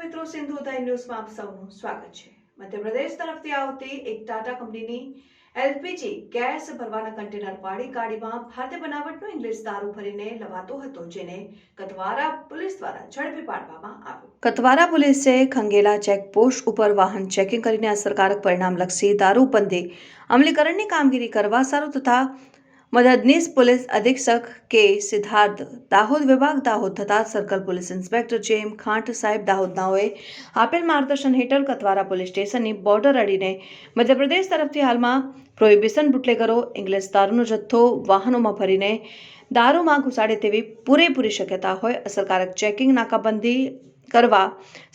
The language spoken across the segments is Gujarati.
દર્શક મિત્રો, સિંધુ ઉદય ન્યૂઝમાં આપ સૌનું સ્વાગત છે। મધ્યપ્રદેશ તરફથી આવતી એક ટાટા કંપનીની એલપીજી ગેસ ભરવાના કન્ટેનર વાળી ગાડીમાં ભારતીય બનાવટનો ઇંગ્લિશ દારૂ ભરીને લવાતો હતો, જેને કતવારા પોલીસ દ્વારા ઝડપી પાડવામાં આવ્યો। કતવારા પોલીસે ખંગેલા ચેકપોસ્ટ ઉપર વાહન ચેકિંગ કરીને અસરકારક પરિણામલક્ષી દારૂબંધી અમલીકરણની કામગીરી કરવા સારું તથા મદદનીશ પોલીસ અધિક્ષક કે સિદ્ધાર્થ દાહોદ વિભાગ દાહોદ તથા સર્કલ પોલીસ ઇન્સ્પેક્ટર જેમ ખાંટ સાહેબ દાહોદનાઓએ આપેલ માર્ગદર્શન હેઠળ કતવારા પોલીસ સ્ટેશનની બોર્ડર અડીને મધ્યપ્રદેશ તરફથી હાલમાં પ્રોહિબિશન બુટલેગરો ઇંગ્લિશ દારૂનો જથ્થો વાહનોમાં ભરીને દારૂમાં ઘુસાડે તેવી પૂરેપૂરી શક્યતા હોય અસરકારક ચેકિંગ નાકાબંધી કરવા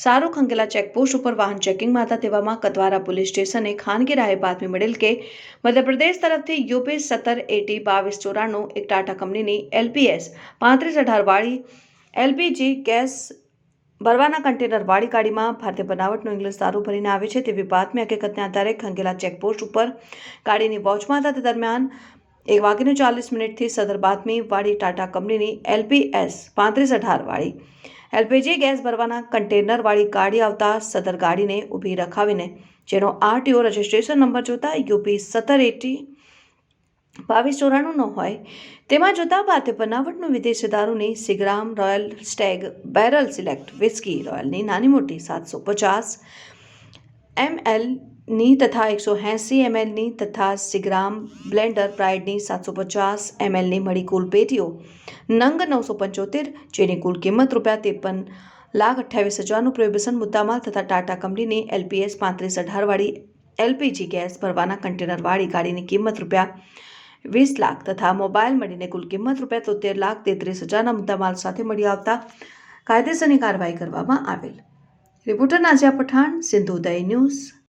સારું ખંગેલા ચેકપોસ્ટ ઉપર વાહન ચેકિંગમાં હતા તેવામાં કતવારા પોલીસ સ્ટેશને ખાનગી રાહે બાતમી મળેલ કે મધ્યપ્રદેશ તરફથી યુપી 1780-2294 એક ટાટા કંપનીની એલપીએસ 3518 વાળી એલપીજી ગેસ ભરવાના કન્ટેનર વાળી ગાડીમાં ભારતીય બનાવટનો ઇંગ્લિશ દારૂ ભરીને આવે છે તેવી બાતમી હકીકતને આધારે ખંગેલા ચેકપોસ્ટ ઉપર ગાડીની વોચમાં હતા તે દરમિયાન 1:40 સદર બાતમી વાળી ટાટા કંપનીની એલપીએસ 3518 વાળી એલપીજી ગેસ ભરવાના કન્ટેનર વાળી ગાડી આવતા સદર ગાડીને ઊભી રખાવીને જેનો આરટીઓ રજિસ્ટ્રેશન નંબર જોતા યુપી 1780-2294 નો હોય તેમાં જોતા ભારતીય બનાવટનું વિદેશી દારૂની Seagram Royal Stag Barrel Select whisky રોયલની નાની મોટી 750 ml તથા 180 ml તથા સિગ્રામ બ્લેન્ડર પ્રાઇડની 750 ml મળી કુલ પેટીઓ નંગ 975 જેની કુલ કિંમત ₹53,28,000નું પ્રોહિબિશન મુદ્દામાલ તથા ટાટા કંપનીની એલપીએસ 3518 વાળી એલપીજી ગેસ ભરવાના કન્ટેનર વાળી ગાડીની કિંમત ₹20 લાખ તથા મોબાઈલ મળીને કુલ કિંમત ₹13,33,000ના મુદ્દામાલ સાથે મળી આવતા કાયદેસરની કાર્યવાહી કરવામાં આવેલ। રિપોર્ટર નાઝિયા પઠાણ, સિંધુ ઉદય ન્યૂઝ।